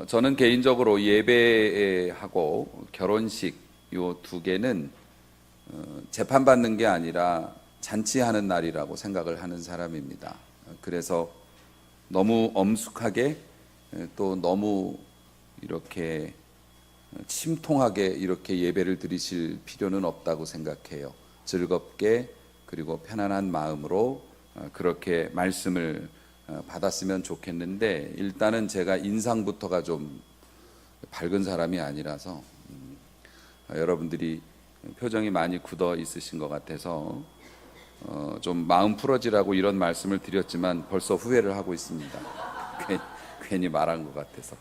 저는 개인적으로 예배하고 결혼식 요 두 개는 재판받는 게 아니라 잔치하는 날이라고 생각을 하는 사람입니다. 그래서 너무 엄숙하게 또 너무 이렇게 침통하게 이렇게 예배를 드리실 필요는 없다고 생각해요. 즐겁게 그리고 편안한 마음으로 그렇게 말씀을 받았으면 좋겠는데, 일단은 제가 인상부터가 좀 밝은 사람이 아니라서 여러분들이 표정이 많이 굳어 있으신 것 같아서 좀 마음 풀어지라고 이런 말씀을 드렸지만 벌써 후회를 하고 있습니다. 괜히 말한 것 같아서.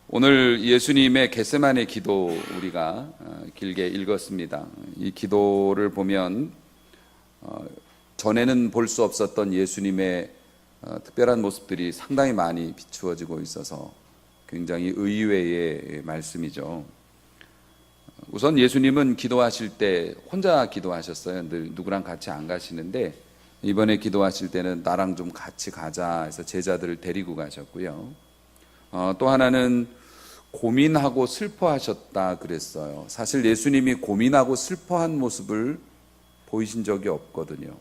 오늘 예수님의 겟세마네 기도 우리가 길게 읽었습니다. 이 기도를 보면 전에는 볼 수 없었던 예수님의 특별한 모습들이 상당히 많이 비추어지고 있어서 굉장히 의외의 말씀이죠. 우선 예수님은 기도하실 때 혼자 기도하셨어요. 늘 누구랑 같이 안 가시는데 이번에 기도하실 때는 나랑 좀 같이 가자 해서 제자들을 데리고 가셨고요. 또 하나는 고민하고 슬퍼하셨다 그랬어요. 사실 예수님이 고민하고 슬퍼한 모습을 보이신 적이 없거든요.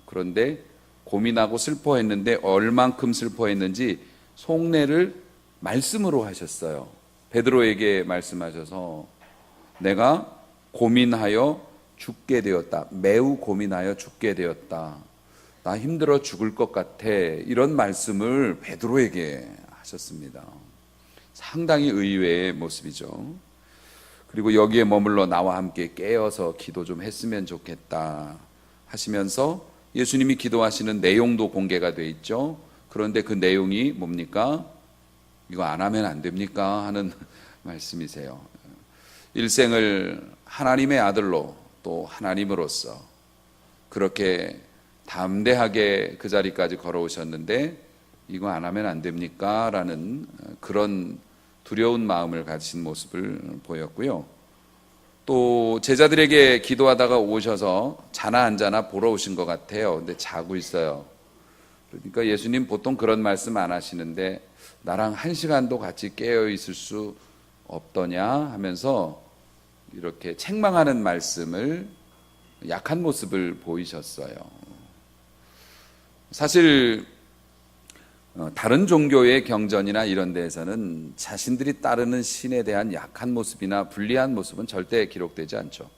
그런데 고민하고 슬퍼했는데 얼만큼 슬퍼했는지 속내를 말씀으로 하셨어요. 베드로에게 말씀하셔서 내가 고민하여 죽게 되었다. 매우 고민하여 죽게 되었다. 나 힘들어 죽을 것 같아. 이런 말씀을 베드로에게 하셨습니다. 상당히 의외의 모습이죠. 그리고 여기에 머물러 나와 함께 깨어서 기도 좀 했으면 좋겠다 하시면서 예수님이 기도하시는 내용도 공개가 돼 있죠. 그런데 그 내용이 뭡니까? 이거 안 하면 안 됩니까? 하는 말씀이세요. 일생을 하나님의 아들로 또 하나님으로서 그렇게 담대하게 그 자리까지 걸어오셨는데 이거 안 하면 안 됩니까? 라는 그런 두려운 마음을 가진 모습을 보였고요. 또 제자들에게 기도하다가 오셔서 자나 안 자나 보러 오신 것 같아요. 근데 자고 있어요. 그러니까 예수님 보통 그런 말씀 안 하시는데 나랑 1시간도 같이 깨어 있을 수 없더냐 하면서 이렇게 책망하는 말씀을, 약한 모습을 보이셨어요. 사실 다른 종교의 경전이나 이런 데에서는 자신들이 따르는 신에 대한 약한 모습이나 불리한 모습은 절대 기록되지 않죠.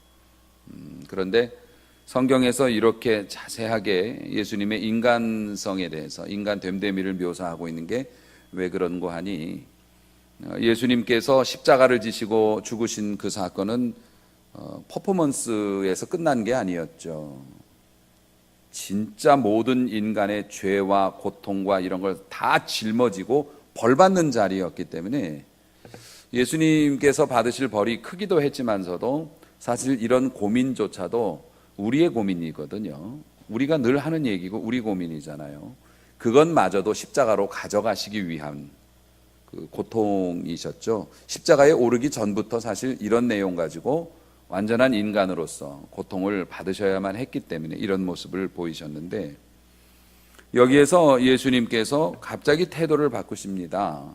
그런데 성경에서 이렇게 자세하게 예수님의 인간성에 대해서, 인간 됨됨이를 묘사하고 있는 게 왜 그런고 하니, 예수님께서 십자가를 지시고 죽으신 그 사건은 퍼포먼스에서 끝난 게 아니었죠. 진짜 모든 인간의 죄와 고통과 이런 걸 다 짊어지고 벌받는 자리였기 때문에 예수님께서 받으실 벌이 크기도 했지만서도 사실 이런 고민조차도 우리의 고민이거든요. 우리가 늘 하는 얘기고 우리 고민이잖아요. 그것마저도 십자가로 가져가시기 위한 그 고통이셨죠. 십자가에 오르기 전부터 사실 이런 내용 가지고 완전한 인간으로서 고통을 받으셔야만 했기 때문에 이런 모습을 보이셨는데, 여기에서 예수님께서 갑자기 태도를 바꾸십니다.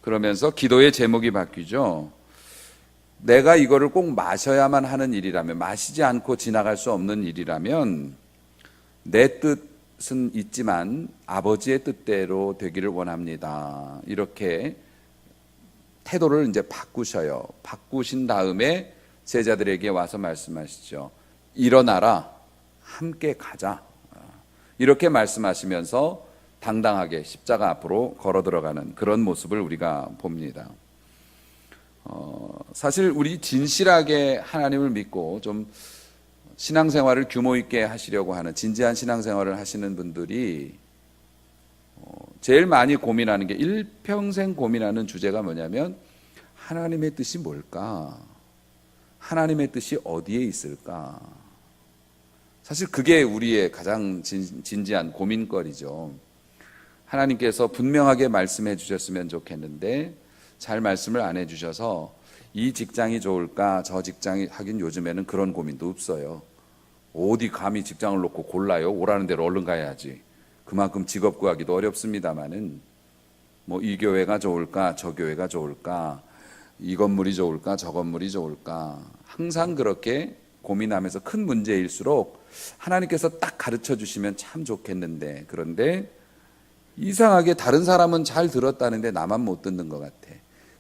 그러면서 기도의 제목이 바뀌죠. 내가 이거를 꼭 마셔야만 하는 일이라면, 마시지 않고 지나갈 수 없는 일이라면 내 뜻은 있지만 아버지의 뜻대로 되기를 원합니다. 이렇게 태도를 이제 바꾸셔요. 바꾸신 다음에 제자들에게 와서 말씀하시죠. 일어나라, 함께 가자. 이렇게 말씀하시면서 당당하게 십자가 앞으로 걸어 들어가는 그런 모습을 우리가 봅니다. 사실 우리 진실하게 하나님을 믿고 좀 신앙생활을 규모 있게 하시려고 하는, 진지한 신앙생활을 하시는 분들이 제일 많이 고민하는 게, 일평생 고민하는 주제가 뭐냐면 하나님의 뜻이 뭘까? 하나님의 뜻이 어디에 있을까? 사실 그게 우리의 가장 진지한 고민거리죠. 하나님께서 분명하게 말씀해 주셨으면 좋겠는데 잘 말씀을 안 해 주셔서 이 직장이 좋을까 저 직장이, 하긴 요즘에는 그런 고민도 없어요. 어디 감히 직장을 놓고 골라요? 오라는 대로 얼른 가야지. 그만큼 직업 구하기도 어렵습니다마는 뭐 이 교회가 좋을까, 저 교회가 좋을까, 이 건물이 좋을까, 저 건물이 좋을까, 항상 그렇게 고민하면서 큰 문제일수록 하나님께서 딱 가르쳐 주시면 참 좋겠는데, 그런데 이상하게 다른 사람은 잘 들었다는데 나만 못 듣는 것 같아.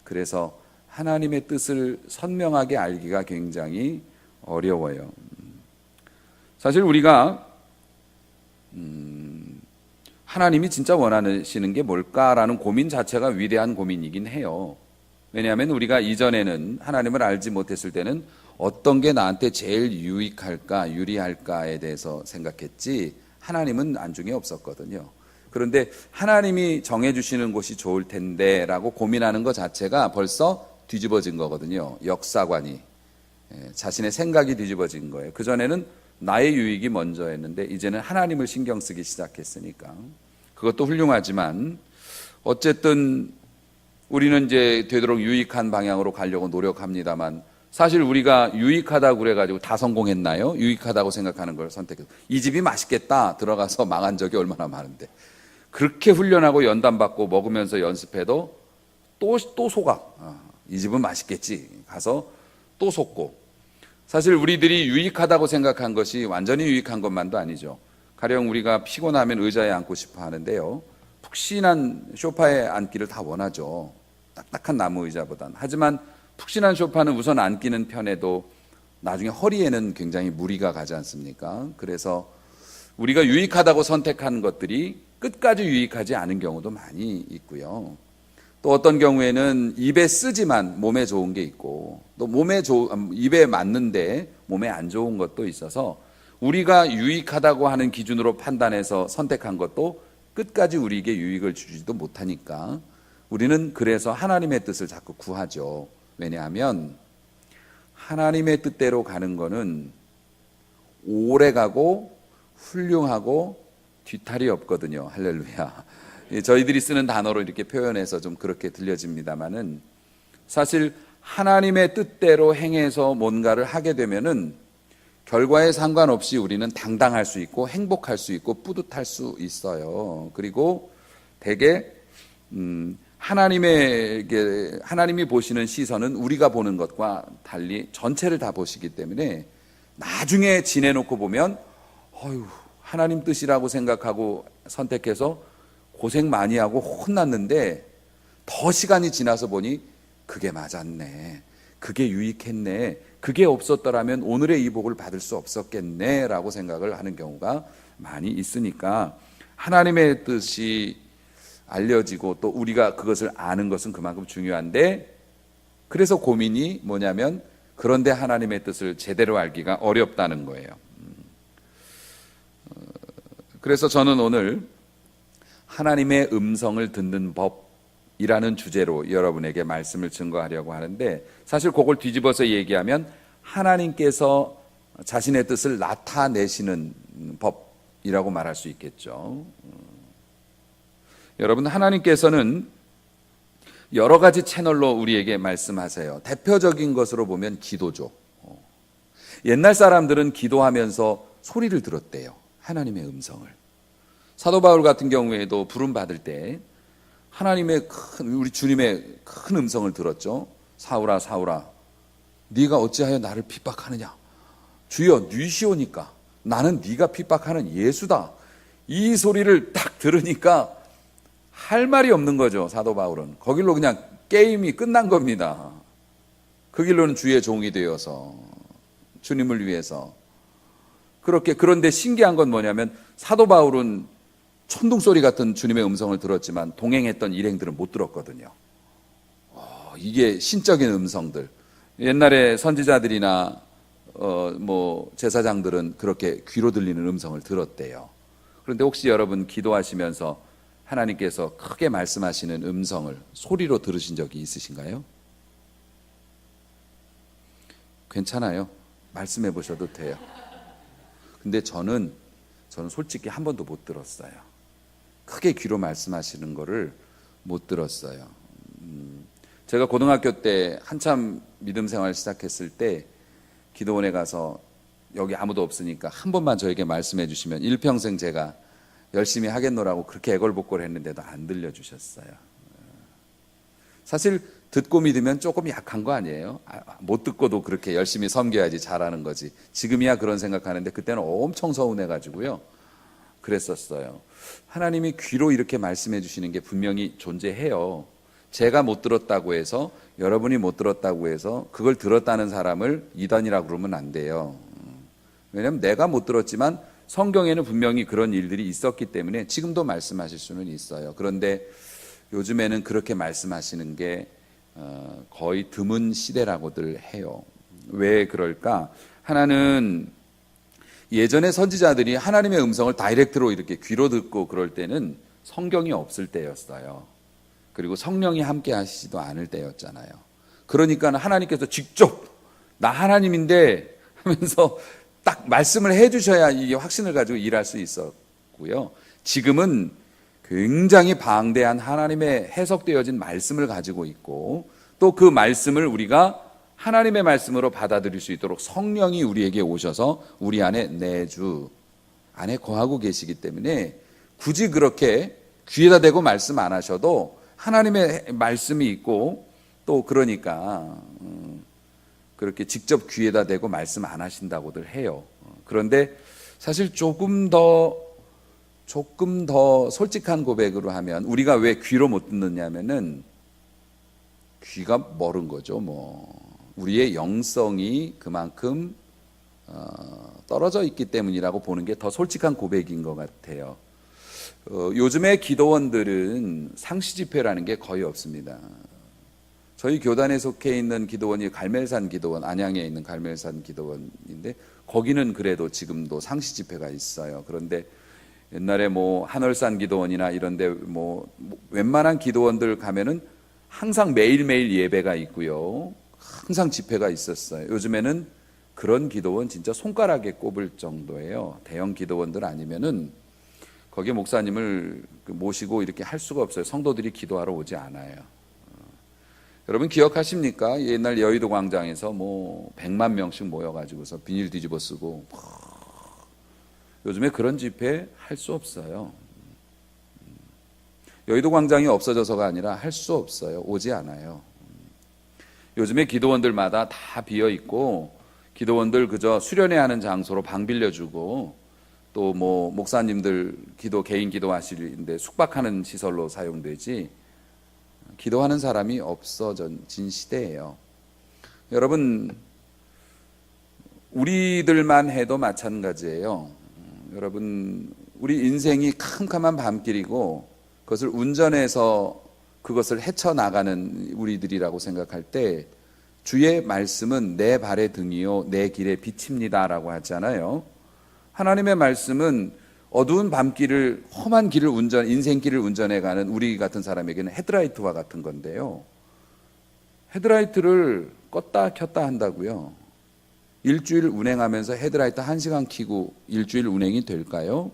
그래서 하나님의 뜻을 선명하게 알기가 굉장히 어려워요. 사실 우리가 하나님이 진짜 원하시는 게 뭘까라는 고민 자체가 위대한 고민이긴 해요. 왜냐하면 우리가 이전에는 하나님을 알지 못했을 때는 어떤 게 나한테 제일 유익할까, 유리할까에 대해서 생각했지 하나님은 안중에 없었거든요. 그런데 하나님이 정해주시는 곳이 좋을 텐데 라고 고민하는 것 자체가 벌써 뒤집어진 거거든요. 역사관이. 자신의 생각이 뒤집어진 거예요. 그전에는 나의 유익이 먼저였는데 이제는 하나님을 신경 쓰기 시작했으니까. 그것도 훌륭하지만 어쨌든 우리는 이제 되도록 유익한 방향으로 가려고 노력합니다만, 사실 우리가 유익하다고 그래가지고 다 성공했나요? 유익하다고 생각하는 걸 선택해서 이 집이 맛있겠다 들어가서 망한 적이 얼마나 많은데, 그렇게 훈련하고 연단받고 먹으면서 연습해도 또 속아. 이 집은 맛있겠지 가서 또 속고. 사실 우리들이 유익하다고 생각한 것이 완전히 유익한 것만도 아니죠. 가령 우리가 피곤하면 의자에 앉고 싶어 하는데요, 푹신한 소파에 앉기를 다 원하죠. 딱딱한 나무 의자보단. 하지만 푹신한 소파는 우선 앉기는 편해도 나중에 허리에는 굉장히 무리가 가지 않습니까? 그래서 우리가 유익하다고 선택한 것들이 끝까지 유익하지 않은 경우도 많이 있고요. 또 어떤 경우에는 입에 쓰지만 몸에 좋은 게 있고, 또 입에 맞는데 몸에 안 좋은 것도 있어서 우리가 유익하다고 하는 기준으로 판단해서 선택한 것도 끝까지 우리에게 유익을 주지도 못하니까 우리는 그래서 하나님의 뜻을 자꾸 구하죠. 왜냐하면 하나님의 뜻대로 가는 거는 오래 가고 훌륭하고 뒤탈이 없거든요. 할렐루야. 저희들이 쓰는 단어로 이렇게 표현해서 좀 그렇게 들려집니다만은, 사실 하나님의 뜻대로 행해서 뭔가를 하게 되면은 결과에 상관없이 우리는 당당할 수 있고 행복할 수 있고 뿌듯할 수 있어요. 그리고 대개 하나님이 보시는 시선은 우리가 보는 것과 달리 전체를 다 보시기 때문에 나중에 지내놓고 보면 하나님 뜻이라고 생각하고 선택해서 고생 많이 하고 혼났는데 더 시간이 지나서 보니 그게 맞았네, 그게 유익했네, 그게 없었더라면 오늘의 이 복을 받을 수 없었겠네 라고 생각을 하는 경우가 많이 있으니까, 하나님의 뜻이 알려지고 또 우리가 그것을 아는 것은 그만큼 중요한데, 그래서 고민이 뭐냐면 그런데 하나님의 뜻을 제대로 알기가 어렵다는 거예요. 그래서 저는 오늘 하나님의 음성을 듣는 법이라는 주제로 여러분에게 말씀을 증거하려고 하는데, 사실 그걸 뒤집어서 얘기하면 하나님께서 자신의 뜻을 나타내시는 법이라고 말할 수 있겠죠. 여러분, 하나님께서는 여러 가지 채널로 우리에게 말씀하세요. 대표적인 것으로 보면 기도죠. 옛날 사람들은 기도하면서 소리를 들었대요. 하나님의 음성을. 사도 바울 같은 경우에도 부름 받을 때 하나님의 우리 주님의 큰 음성을 들었죠. 사울아 사울아 네가 어찌하여 나를 핍박하느냐. 주여 뉘시오니까 나는 네가 핍박하는 예수다. 이 소리를 딱 들으니까 할 말이 없는 거죠. 사도 바울은 거길로 그냥 게임이 끝난 겁니다. 그 길로는 주의 종이 되어서 주님을 위해서 그렇게. 그런데 신기한 건 뭐냐면 사도 바울은 천둥소리 같은 주님의 음성을 들었지만 동행했던 일행들은 못 들었거든요. 이게 신적인 음성들. 옛날에 선지자들이나 제사장들은 그렇게 귀로 들리는 음성을 들었대요. 그런데 혹시 여러분 기도하시면서 하나님께서 크게 말씀하시는 음성을 소리로 들으신 적이 있으신가요? 괜찮아요. 말씀해 보셔도 돼요. 근데 저는 솔직히 한 번도 못 들었어요. 크게 귀로 말씀하시는 거를 못 들었어요. 제가 고등학교 때 한참 믿음 생활 시작했을 때 기도원에 가서 여기 아무도 없으니까 한 번만 저에게 말씀해 주시면 일평생 제가 열심히 하겠노라고 그렇게 애걸복걸 했는데도 안 들려주셨어요. 사실 듣고 믿으면 조금 약한 거 아니에요? 못 듣고도 그렇게 열심히 섬겨야지 잘하는 거지. 지금이야 그런 생각하는데 그때는 엄청 서운해가지고요. 그랬었어요. 하나님이 귀로 이렇게 말씀해 주시는 게 분명히 존재해요. 제가 못 들었다고 해서, 여러분이 못 들었다고 해서 그걸 들었다는 사람을 이단이라고 그러면 안 돼요. 왜냐하면 내가 못 들었지만 성경에는 분명히 그런 일들이 있었기 때문에 지금도 말씀하실 수는 있어요. 그런데 요즘에는 그렇게 말씀하시는 게 거의 드문 시대라고들 해요. 왜 그럴까? 하나는 예전에 선지자들이 하나님의 음성을 다이렉트로 이렇게 귀로 듣고 그럴 때는 성경이 없을 때였어요. 그리고 성령이 함께 하시지도 않을 때였잖아요. 그러니까 하나님께서 직접 나 하나님인데 하면서 딱 말씀을 해주셔야 이 확신을 가지고 일할 수 있었고요. 지금은 굉장히 방대한 하나님의 해석되어진 말씀을 가지고 있고 또 그 말씀을 우리가 하나님의 말씀으로 받아들일 수 있도록 성령이 우리에게 오셔서 우리 안에 내주 안에 거하고 계시기 때문에 굳이 그렇게 귀에다 대고 말씀 안 하셔도 하나님의 말씀이 있고 또 그러니까 그렇게 직접 귀에다 대고 말씀 안 하신다고들 해요. 그런데 사실 조금 더 솔직한 고백으로 하면 우리가 왜 귀로 못 듣느냐면은 귀가 멀은 거죠. 우리의 영성이 그만큼 떨어져 있기 때문이라고 보는 게 더 솔직한 고백인 것 같아요. 요즘에 기도원들은 상시 집회라는 게 거의 없습니다. 저희 교단에 속해 있는 기도원이 갈멜산 기도원, 안양에 있는 갈멜산 기도원인데 거기는 그래도 지금도 상시 집회가 있어요. 그런데 옛날에 한월산 기도원이나 이런데 웬만한 기도원들 가면은 항상 매일매일 예배가 있고요. 항상 집회가 있었어요. 요즘에는 그런 기도원 진짜 손가락에 꼽을 정도예요. 대형 기도원들 아니면은 거기에 목사님을 모시고 이렇게 할 수가 없어요. 성도들이 기도하러 오지 않아요. 여러분 기억하십니까? 옛날 여의도 광장에서 100만 명씩 모여가지고서 비닐 뒤집어 쓰고 요즘에 그런 집회 할 수 없어요. 여의도 광장이 없어져서가 아니라 할 수 없어요. 오지 않아요. 요즘에 기도원들마다 다 비어 있고 기도원들 그저 수련회 하는 장소로 방 빌려주고 또 목사님들 개인 기도하시는데 숙박하는 시설로 사용되지 기도하는 사람이 없어진 시대예요. 여러분 우리들만 해도 마찬가지예요. 여러분 우리 인생이 캄캄한 밤길이고 그것을 운전해서 그것을 헤쳐나가는 우리들이라고 생각할 때 주의 말씀은 내 발의 등이요 내 길의 빛입니다 라고 하잖아요. 하나님의 말씀은 어두운 밤길을 험한 길을 인생길을 운전해가는 우리 같은 사람에게는 헤드라이트와 같은 건데요. 헤드라이트를 껐다 켰다 한다고요. 일주일 운행하면서 헤드라이트 1시간 켜고 일주일 운행이 될까요?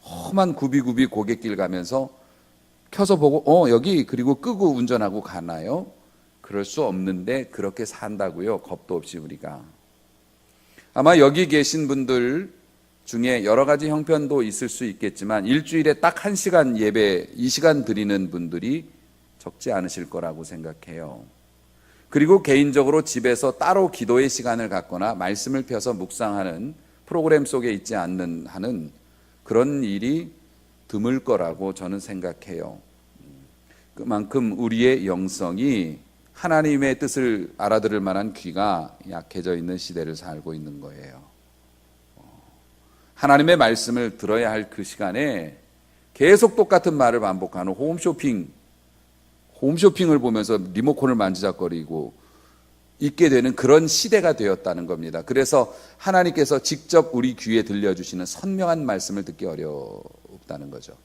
험한 굽이굽이 고갯길 가면서 켜서 보고 여기 그리고 끄고 운전하고 가나요? 그럴 수 없는데 그렇게 산다고요. 겁도 없이 우리가. 아마 여기 계신 분들 중에 여러 가지 형편도 있을 수 있겠지만 일주일에 딱 1시간 예배 2시간 드리는 분들이 적지 않으실 거라고 생각해요. 그리고 개인적으로 집에서 따로 기도의 시간을 갖거나 말씀을 펴서 묵상하는 프로그램 속에 있지 않는 한은 그런 일이 드물 거라고 저는 생각해요. 그만큼 우리의 영성이 하나님의 뜻을 알아들을 만한 귀가 약해져 있는 시대를 살고 있는 거예요. 하나님의 말씀을 들어야 할 그 시간에 계속 똑같은 말을 반복하는 홈쇼핑을 보면서 리모컨을 만지작거리고 있게 되는 그런 시대가 되었다는 겁니다. 그래서 하나님께서 직접 우리 귀에 들려주시는 선명한 말씀을 듣기 어렵다는 거죠.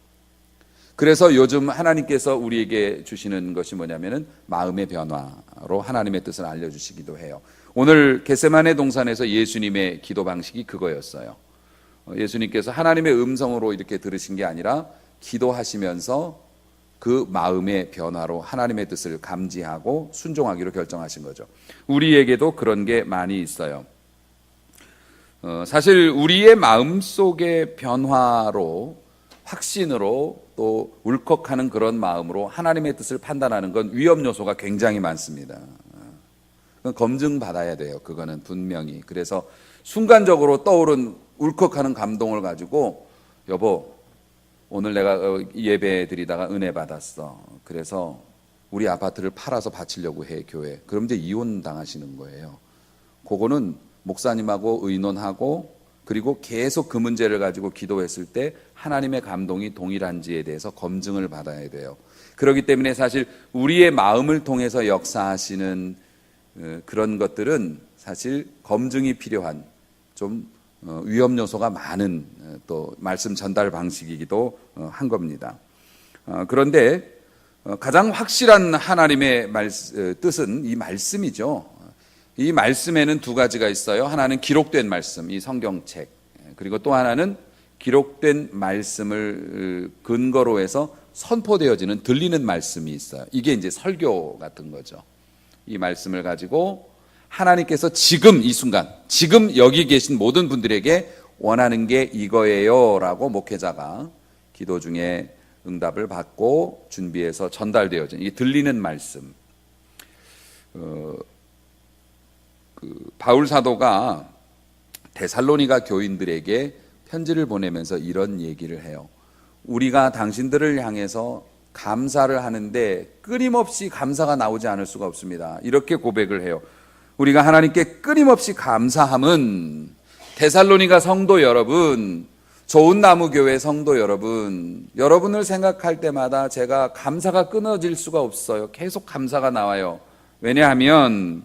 그래서 요즘 하나님께서 우리에게 주시는 것이 뭐냐면은 마음의 변화로 하나님의 뜻을 알려주시기도 해요. 오늘 겟세마네 동산에서 예수님의 기도 방식이 그거였어요. 예수님께서 하나님의 음성으로 이렇게 들으신 게 아니라 기도하시면서 그 마음의 변화로 하나님의 뜻을 감지하고 순종하기로 결정하신 거죠. 우리에게도 그런 게 많이 있어요. 사실 우리의 마음속의 변화로 확신으로 또 울컥하는 그런 마음으로 하나님의 뜻을 판단하는 건 위험 요소가 굉장히 많습니다. 그건 검증받아야 돼요. 그거는 분명히. 그래서 순간적으로 떠오른 울컥하는 감동을 가지고 여보, 오늘 내가 예배 드리다가 은혜 받았어. 그래서 우리 아파트를 팔아서 바치려고 해, 교회. 그럼 이제 이혼 당하시는 거예요. 그거는 목사님하고 의논하고 그리고 계속 그 문제를 가지고 기도했을 때 하나님의 감동이 동일한지에 대해서 검증을 받아야 돼요. 그렇기 때문에 사실 우리의 마음을 통해서 역사하시는 그런 것들은 사실 검증이 필요한 좀 위험 요소가 많은 또 말씀 전달 방식이기도 한 겁니다. 그런데 가장 확실한 하나님의 뜻은 이 말씀이죠. 이 말씀에는 두 가지가 있어요. 하나는 기록된 말씀, 이 성경책. 그리고 또 하나는 기록된 말씀을 근거로 해서 선포되어지는 들리는 말씀이 있어요. 이게 이제 설교 같은 거죠. 이 말씀을 가지고 하나님께서 지금 이 순간, 지금 여기 계신 모든 분들에게 원하는 게 이거예요 라고 목회자가 기도 중에 응답을 받고 준비해서 전달되어진 이 들리는 말씀. 바울 사도가 데살로니가 교인들에게 편지를 보내면서 이런 얘기를 해요. 우리가 당신들을 향해서 감사를 하는데 끊임없이 감사가 나오지 않을 수가 없습니다. 이렇게 고백을 해요. 우리가 하나님께 끊임없이 감사함은 데살로니가 성도 여러분, 좋은 나무 교회 성도 여러분, 여러분을 생각할 때마다 제가 감사가 끊어질 수가 없어요. 계속 감사가 나와요. 왜냐하면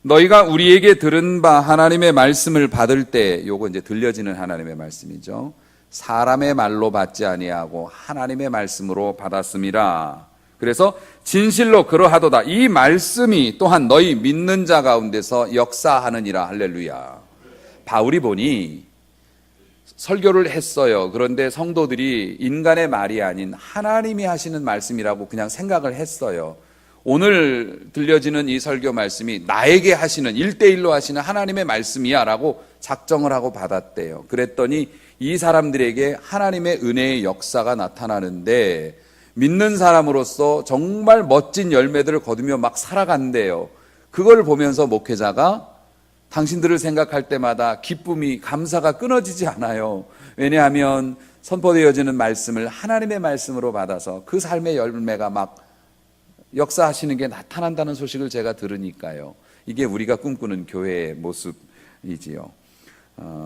너희가 우리에게 들은 바 하나님의 말씀을 받을 때, 요거 이제 들려지는 하나님의 말씀이죠. 사람의 말로 받지 아니하고 하나님의 말씀으로 받았음이라. 그래서 진실로 그러하도다. 이 말씀이 또한 너희 믿는 자 가운데서 역사하느니라. 할렐루야. 바울이 보니 설교를 했어요. 그런데 성도들이 인간의 말이 아닌 하나님이 하시는 말씀이라고 그냥 생각을 했어요. 오늘 들려지는 이 설교 말씀이 나에게 하시는 1대1로 하시는 하나님의 말씀이야 라고 작정을 하고 받았대요. 그랬더니 이 사람들에게 하나님의 은혜의 역사가 나타나는데 믿는 사람으로서 정말 멋진 열매들을 거두며 막 살아간대요. 그걸 보면서 목회자가 당신들을 생각할 때마다 기쁨이, 감사가 끊어지지 않아요. 왜냐하면 선포되어지는 말씀을 하나님의 말씀으로 받아서 그 삶의 열매가 막 역사하시는 게 나타난다는 소식을 제가 들으니까요. 이게 우리가 꿈꾸는 교회의 모습이지요.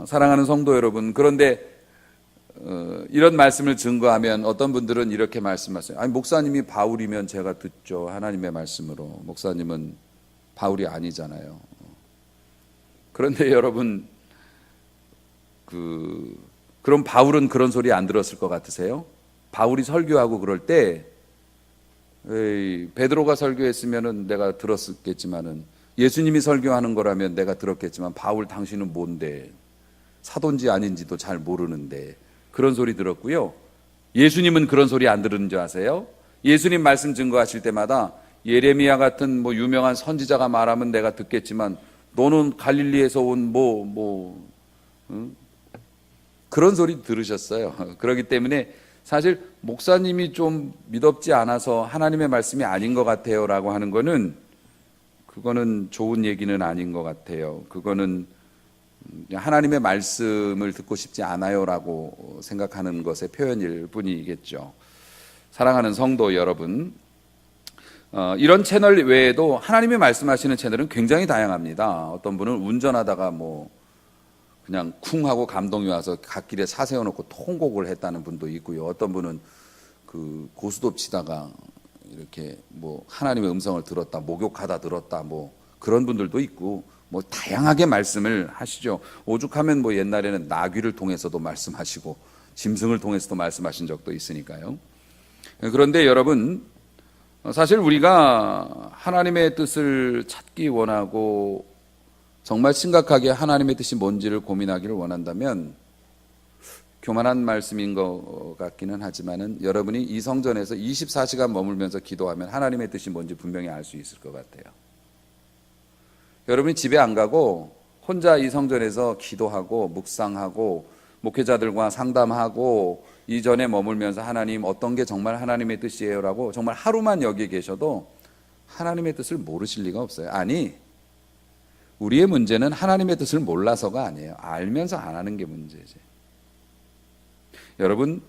사랑하는 성도 여러분, 그런데 이런 말씀을 증거하면 어떤 분들은 이렇게 말씀하세요. 아니, 목사님이 바울이면 제가 듣죠. 하나님의 말씀으로. 목사님은 바울이 아니잖아요. 그런데 여러분, 그럼 바울은 그런 소리 안 들었을 것 같으세요? 바울이 설교하고 그럴 때 베드로가 설교했으면은 내가 들었겠지만은, 예수님이 설교하는 거라면 내가 들었겠지만, 바울 당신은 뭔데, 사도인지 아닌지도 잘 모르는데, 그런 소리 들었고요. 예수님은 그런 소리 안 들은 줄 아세요? 예수님 말씀 증거하실 때마다 예레미야 같은 유명한 선지자가 말하면 내가 듣겠지만, 너는 갈릴리에서 온 그런 소리 들으셨어요. 그렇기 때문에 사실 목사님이 좀 믿었지 않아서 하나님의 말씀이 아닌 것 같아요 라고 하는 거는, 그거는 좋은 얘기는 아닌 것 같아요. 그거는 하나님의 말씀을 듣고 싶지 않아요 라고 생각하는 것의 표현일 뿐이겠죠. 사랑하는 성도 여러분, 이런 채널 외에도 하나님의 말씀하시는 채널은 굉장히 다양합니다. 어떤 분은 운전하다가 그냥 쿵 하고 감동이 와서 갓길에 차 세워놓고 통곡을 했다는 분도 있고요. 어떤 분은 고스톱 치다가 이렇게 하나님의 음성을 들었다, 목욕하다 들었다, 그런 분들도 있고, 다양하게 말씀을 하시죠. 오죽하면 옛날에는 나귀를 통해서도 말씀하시고 짐승을 통해서도 말씀하신 적도 있으니까요. 그런데 여러분, 사실 우리가 하나님의 뜻을 찾기 원하고 정말 심각하게 하나님의 뜻이 뭔지를 고민하기를 원한다면, 교만한 말씀인 것 같기는 하지만은 여러분이 이 성전에서 24시간 머물면서 기도하면 하나님의 뜻이 뭔지 분명히 알 수 있을 것 같아요. 여러분이 집에 안 가고 혼자 이 성전에서 기도하고 묵상하고 목회자들과 상담하고 이전에 머물면서 하나님 어떤 게 정말 하나님의 뜻이에요라고 정말 하루만 여기 계셔도 하나님의 뜻을 모르실 리가 없어요. 아니, 우리의 문제는 하나님의 뜻을 몰라서가 아니에요. 알면서 안 하는 게 문제지. 여러분,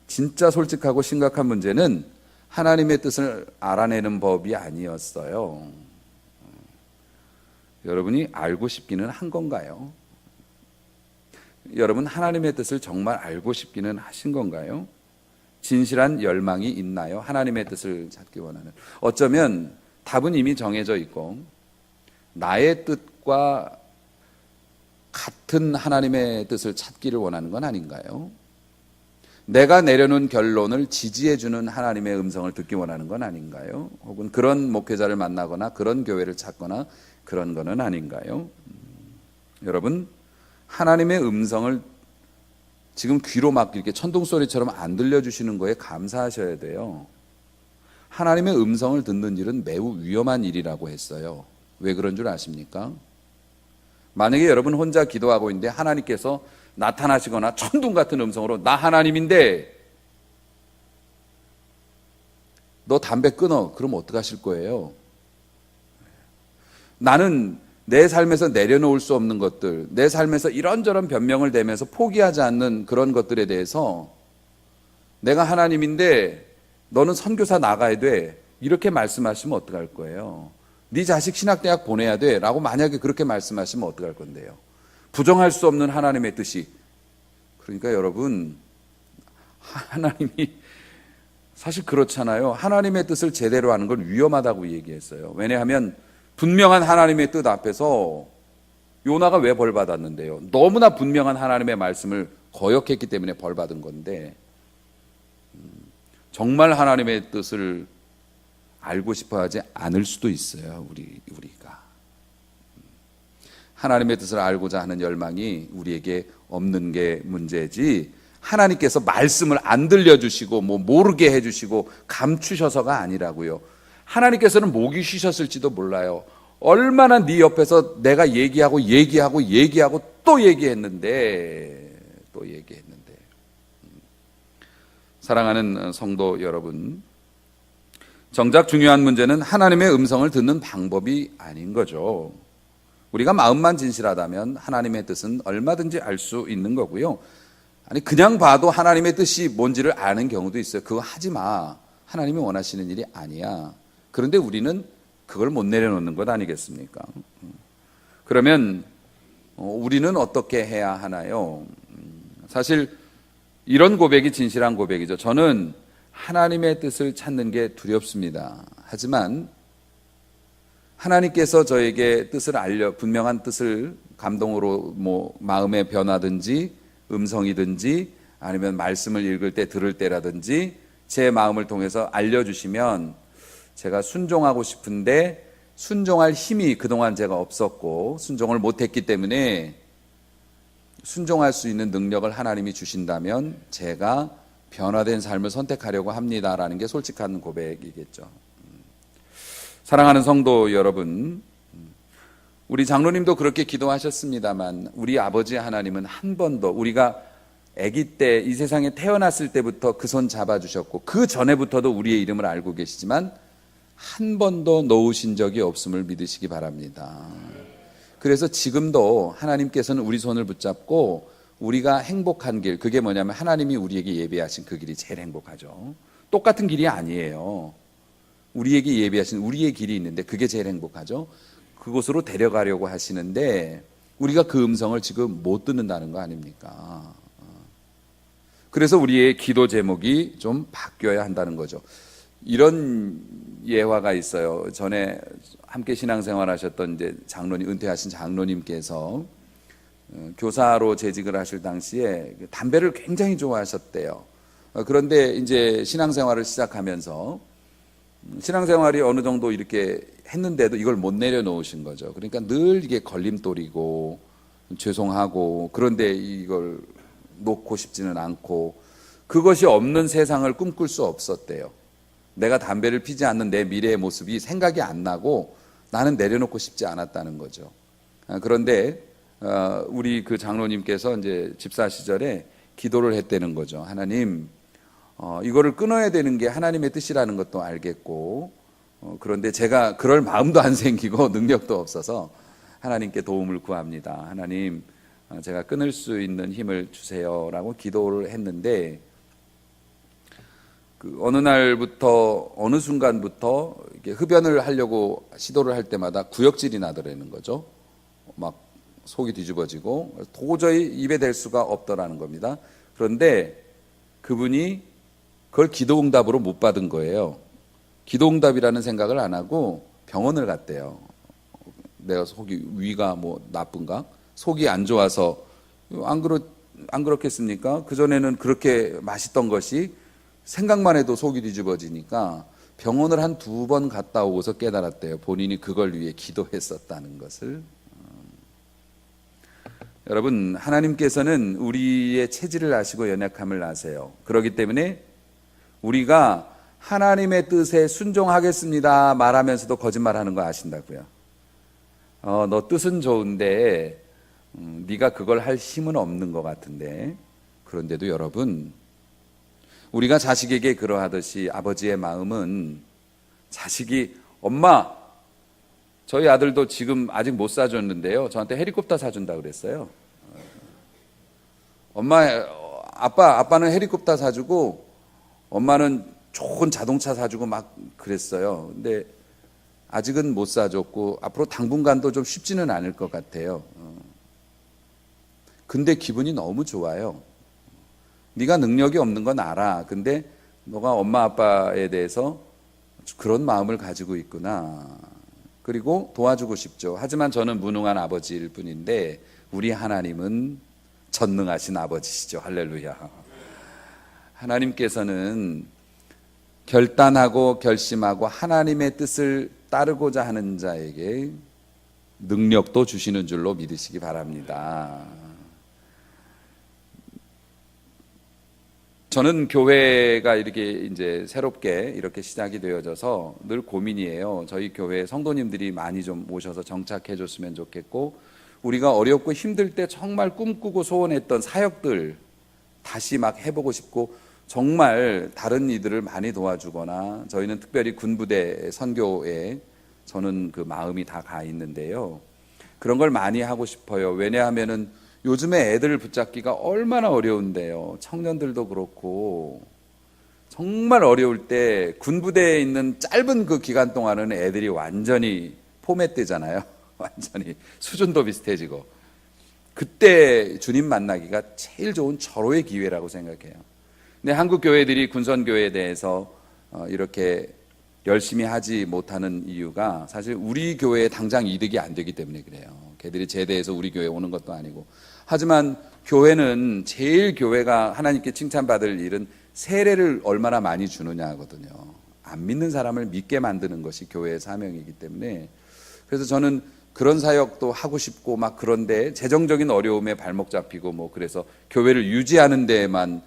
진짜 솔직하고 심각한 문제는 하나님의 뜻을 알아내는 법이 아니었어요. 여러분이 알고 싶기는 한 건가요? 여러분, 하나님의 뜻을 정말 알고 싶기는 하신 건가요? 진실한 열망이 있나요? 하나님의 뜻을 찾기 원하는. 어쩌면 답은 이미 정해져 있고 나의 뜻과 같은 하나님의 뜻을 찾기를 원하는 건 아닌가요? 내가 내려놓은 결론을 지지해주는 하나님의 음성을 듣기 원하는 건 아닌가요? 혹은 그런 목회자를 만나거나 그런 교회를 찾거나 그런 거는 아닌가요? 여러분, 하나님의 음성을 지금 귀로 막 이렇게 천둥소리처럼 안 들려주시는 거에 감사하셔야 돼요. 하나님의 음성을 듣는 일은 매우 위험한 일이라고 했어요. 왜 그런 줄 아십니까? 만약에 여러분 혼자 기도하고 있는데 하나님께서 나타나시거나 천둥 같은 음성으로 나 하나님인데 너 담배 끊어. 그럼 어떡하실 거예요? 나는 내 삶에서 내려놓을 수 없는 것들, 내 삶에서 이런저런 변명을 대면서 포기하지 않는 그런 것들에 대해서 내가 하나님인데 너는 선교사 나가야 돼. 이렇게 말씀하시면 어떡할 거예요? 네 자식 신학대학 보내야 돼. 라고 만약에 그렇게 말씀하시면 어떡할 건데요? 부정할 수 없는 하나님의 뜻이. 그러니까 여러분, 하나님이 사실 그렇잖아요. 하나님의 뜻을 제대로 하는 건 위험하다고 얘기했어요. 왜냐하면 분명한 하나님의 뜻 앞에서 요나가 왜 벌 받았는데요? 너무나 분명한 하나님의 말씀을 거역했기 때문에 벌 받은 건데, 정말 하나님의 뜻을 알고 싶어 하지 않을 수도 있어요. 우리가 하나님의 뜻을 알고자 하는 열망이 우리에게 없는 게 문제지, 하나님께서 말씀을 안 들려주시고 모르게 해주시고 감추셔서가 아니라고요. 하나님께서는 목이 쉬셨을지도 몰라요. 얼마나 네 옆에서 내가 얘기하고 또 얘기했는데. 사랑하는 성도 여러분, 정작 중요한 문제는 하나님의 음성을 듣는 방법이 아닌 거죠. 우리가 마음만 진실하다면 하나님의 뜻은 얼마든지 알 수 있는 거고요. 아니, 그냥 봐도 하나님의 뜻이 뭔지를 아는 경우도 있어요. 그거 하지 마. 하나님이 원하시는 일이 아니야. 그런데 우리는 그걸 못 내려놓는 것 아니겠습니까? 그러면 우리는 어떻게 해야 하나요? 사실 이런 고백이 진실한 고백이죠. 저는 하나님의 뜻을 찾는 게 두렵습니다. 하지만 하나님께서 저에게 분명한 뜻을 감동으로 마음의 변화든지 음성이든지 아니면 말씀을 읽을 때 들을 때라든지 제 마음을 통해서 알려주시면 제가 순종하고 싶은데 순종할 힘이 그동안 제가 없었고 순종을 못했기 때문에 순종할 수 있는 능력을 하나님이 주신다면 제가 변화된 삶을 선택하려고 합니다라는 게 솔직한 고백이겠죠. 사랑하는 성도 여러분, 우리 장로님도 그렇게 기도하셨습니다만 우리 아버지 하나님은 한 번도 우리가 아기 때 이 세상에 태어났을 때부터 그 손 잡아주셨고 그 전에부터도 우리의 이름을 알고 계시지만 한 번도 놓으신 적이 없음을 믿으시기 바랍니다. 그래서 지금도 하나님께서는 우리 손을 붙잡고 우리가 행복한 길, 그게 뭐냐면 하나님이 우리에게 예비하신 그 길이 제일 행복하죠. 똑같은 길이 아니에요. 우리에게 예비하신 우리의 길이 있는데 그게 제일 행복하죠. 그곳으로 데려가려고 하시는데 우리가 그 음성을 지금 못 듣는다는 거 아닙니까? 그래서 우리의 기도 제목이 좀 바뀌어야 한다는 거죠. 이런 예화가 있어요. 전에 함께 신앙생활 하셨던 이제 은퇴하신 장로님께서 교사로 재직을 하실 당시에 담배를 굉장히 좋아하셨대요. 그런데 이제 신앙생활을 시작하면서 신앙생활이 어느 정도 이렇게 했는데도 이걸 못 내려놓으신 거죠. 그러니까 늘 이게 걸림돌이고 죄송하고 그런데 이걸 놓고 싶지는 않고 그것이 없는 세상을 꿈꿀 수 없었대요. 내가 담배를 피지 않는 내 미래의 모습이 생각이 안 나고 나는 내려놓고 싶지 않았다는 거죠. 그런데 우리 그 장로님께서 이제 집사 시절에 기도를 했다는 거죠. 하나님, 이거를 끊어야 되는 게 하나님의 뜻이라는 것도 알겠고, 그런데 제가 그럴 마음도 안 생기고 능력도 없어서 하나님께 도움을 구합니다. 하나님, 제가 끊을 수 있는 힘을 주세요라고 기도를 했는데, 어느 날부터 어느 순간부터 이게 흡연을 하려고 시도를 할 때마다 구역질이 나더라는 거죠. 막 속이 뒤집어지고 도저히 입에 댈 수가 없더라는 겁니다. 그런데 그분이 그걸 기도응답으로 못 받은 거예요. 기도응답이라는 생각을 안 하고 병원을 갔대요. 내가 속이 위가 뭐 나쁜가? 속이 안 좋아서 안 그렇겠습니까? 그전에는 그렇게 맛있던 것이 생각만 해도 속이 뒤집어지니까 병원을 한 2번 갔다 오고서 깨달았대요. 본인이 그걸 위해 기도했었다는 것을. 여러분, 하나님께서는 우리의 체질을 아시고 연약함을 아세요. 그렇기 때문에 우리가 하나님의 뜻에 순종하겠습니다 말하면서도 거짓말하는 거 아신다고요. 너 뜻은 좋은데 네가 그걸 할 힘은 없는 것 같은데. 그런데도 여러분, 우리가 자식에게 그러하듯이 아버지의 마음은 자식이 엄마, 저희 아들도 지금 아직 못 사줬는데요, 저한테 헬리콥터 사준다 그랬어요. 아빠는 헬리콥터 사주고 엄마는 좋은 자동차 사주고 막 그랬어요. 근데 아직은 못 사줬고 앞으로 당분간도 좀 쉽지는 않을 것 같아요. 근데 기분이 너무 좋아요. 네가 능력이 없는 건 알아. 근데 너가 엄마 아빠에 대해서 그런 마음을 가지고 있구나. 그리고 도와주고 싶죠. 하지만 저는 무능한 아버지일 뿐인데 우리 하나님은 전능하신 아버지시죠. 할렐루야. 하나님께서는 결단하고 결심하고 하나님의 뜻을 따르고자 하는 자에게 능력도 주시는 줄로 믿으시기 바랍니다. 저는 교회가 이렇게 이제 새롭게 이렇게 시작이 되어져서 늘 고민이에요. 저희 교회 성도님들이 많이 좀 오셔서 정착해 줬으면 좋겠고, 우리가 어렵고 힘들 때 정말 꿈꾸고 소원했던 사역들 다시 막 해보고 싶고, 정말 다른 이들을 많이 도와주거나, 저희는 특별히 군부대 선교에 저는 그 마음이 다 가 있는데요. 그런 걸 많이 하고 싶어요. 왜냐하면은 요즘에 애들을 붙잡기가 얼마나 어려운데요. 청년들도 그렇고 정말 어려울 때 군부대에 있는 짧은 그 기간 동안은 애들이 완전히 포맷되잖아요. 완전히 수준도 비슷해지고, 그때 주님 만나기가 제일 좋은 절호의 기회라고 생각해요. 근데 한국 교회들이 군선교회에 대해서 이렇게 열심히 하지 못하는 이유가 사실 우리 교회에 당장 이득이 안 되기 때문에 그래요. 걔들이 제대해서 우리 교회에 오는 것도 아니고. 하지만 교회는 제일 교회가 하나님께 칭찬받을 일은 세례를 얼마나 많이 주느냐 하거든요. 안 믿는 사람을 믿게 만드는 것이 교회의 사명이기 때문에, 그래서 저는 그런 사역도 하고 싶고 막, 그런데 재정적인 어려움에 발목 잡히고 뭐 그래서 교회를 유지하는 데에만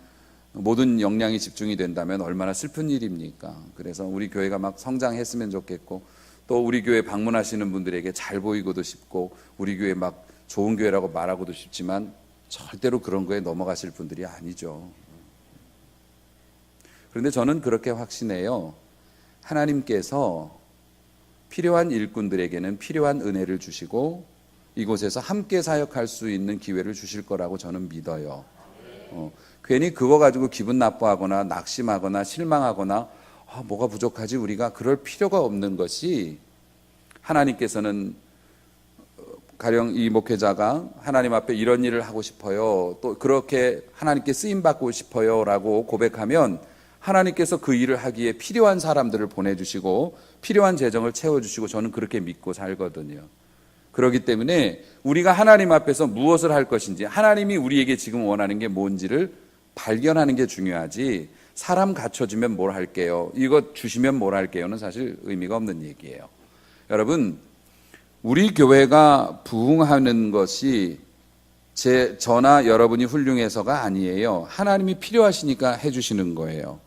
모든 역량이 집중이 된다면 얼마나 슬픈 일입니까? 그래서 우리 교회가 막 성장했으면 좋겠고, 또 우리 교회 방문하시는 분들에게 잘 보이고도 싶고, 우리 교회 막 좋은 교회라고 말하고도 싶지만 절대로 그런 거에 넘어가실 분들이 아니죠. 그런데 저는 그렇게 확신해요. 하나님께서 필요한 일꾼들에게는 필요한 은혜를 주시고 이곳에서 함께 사역할 수 있는 기회를 주실 거라고 저는 믿어요. 괜히 그거 가지고 기분 나빠하거나 낙심하거나 실망하거나 뭐가 부족하지, 우리가 그럴 필요가 없는 것이, 하나님께서는 가령 이 목회자가 하나님 앞에 이런 일을 하고 싶어요, 또 그렇게 하나님께 쓰임받고 싶어요 라고 고백하면 하나님께서 그 일을 하기에 필요한 사람들을 보내주시고 필요한 재정을 채워주시고, 저는 그렇게 믿고 살거든요. 그렇기 때문에 우리가 하나님 앞에서 무엇을 할 것인지, 하나님이 우리에게 지금 원하는 게 뭔지를 발견하는 게 중요하지, 사람 갖춰주면 뭘 할게요, 이거 주시면 뭘 할게요는 사실 의미가 없는 얘기예요. 여러분, 우리 교회가 부흥하는 것이 저나 여러분이 훌륭해서가 아니에요. 하나님이 필요하시니까 해주시는 거예요.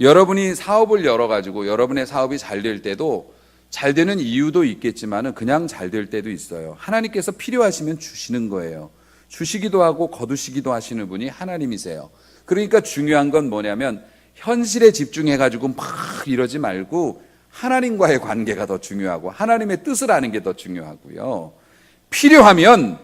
여러분이 사업을 열어가지고 여러분의 사업이 잘 될 때도 잘 되는 이유도 있겠지만 그냥 잘 될 때도 있어요. 하나님께서 필요하시면 주시는 거예요. 주시기도 하고 거두시기도 하시는 분이 하나님이세요. 그러니까 중요한 건 뭐냐면 현실에 집중해가지고 막 이러지 말고 하나님과의 관계가 더 중요하고 하나님의 뜻을 아는 게 더 중요하고요. 필요하면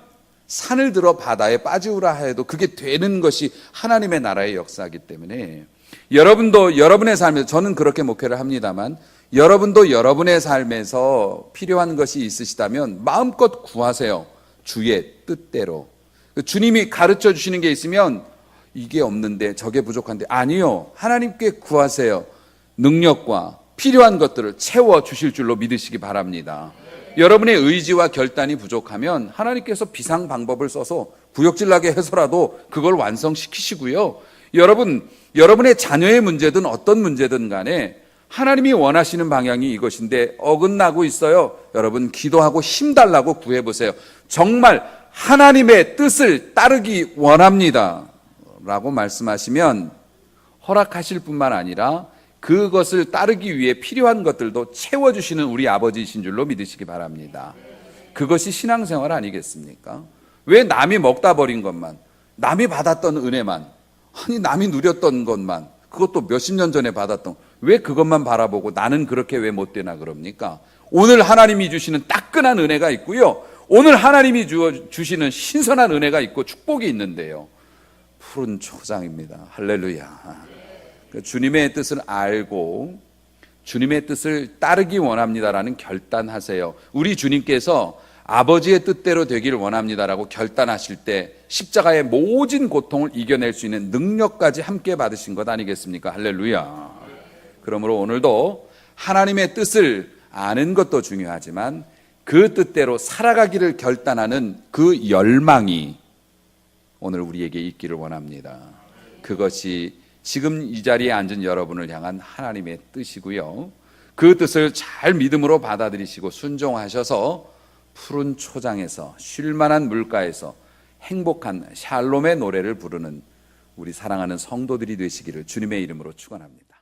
산을 들어 바다에 빠지우라 해도 그게 되는 것이 하나님의 나라의 역사이기 때문에 여러분도 여러분의 삶에서, 저는 그렇게 목회를 합니다만, 여러분도 여러분의 삶에서 필요한 것이 있으시다면 마음껏 구하세요. 주의 뜻대로. 주님이 가르쳐 주시는 게 있으면 이게 없는데 저게 부족한데, 아니요, 하나님께 구하세요. 능력과 필요한 것들을 채워 주실 줄로 믿으시기 바랍니다. 여러분의 의지와 결단이 부족하면 하나님께서 비상 방법을 써서 구역질나게 해서라도 그걸 완성시키시고요. 여러분의 자녀의 문제든 어떤 문제든 간에 하나님이 원하시는 방향이 이것인데 어긋나고 있어요. 여러분 기도하고 힘달라고 구해보세요. 정말 하나님의 뜻을 따르기 원합니다 라고 말씀하시면 허락하실 뿐만 아니라 그것을 따르기 위해 필요한 것들도 채워주시는 우리 아버지이신 줄로 믿으시기 바랍니다. 그것이 신앙생활 아니겠습니까? 왜 남이 먹다 버린 것만, 남이 받았던 은혜만, 아니 남이 누렸던 것만, 그것도 몇십 년 전에 받았던, 왜 그것만 바라보고 나는 그렇게 왜 못 되나 그럽니까? 오늘 하나님이 주시는 따끈한 은혜가 있고요, 오늘 하나님이 주시는 신선한 은혜가 있고 축복이 있는데요, 푸른 초장입니다. 할렐루야. 주님의 뜻을 알고 주님의 뜻을 따르기 원합니다라는 결단하세요. 우리 주님께서 아버지의 뜻대로 되기를 원합니다라고 결단하실 때 십자가의 모진 고통을 이겨낼 수 있는 능력까지 함께 받으신 것 아니겠습니까? 할렐루야. 그러므로 오늘도 하나님의 뜻을 아는 것도 중요하지만 그 뜻대로 살아가기를 결단하는 그 열망이 오늘 우리에게 있기를 원합니다. 그것이 지금 이 자리에 앉은 여러분을 향한 하나님의 뜻이고요, 그 뜻을 잘 믿음으로 받아들이시고 순종하셔서 푸른 초장에서 쉴만한 물가에서 행복한 샬롬의 노래를 부르는 우리 사랑하는 성도들이 되시기를 주님의 이름으로 축원합니다.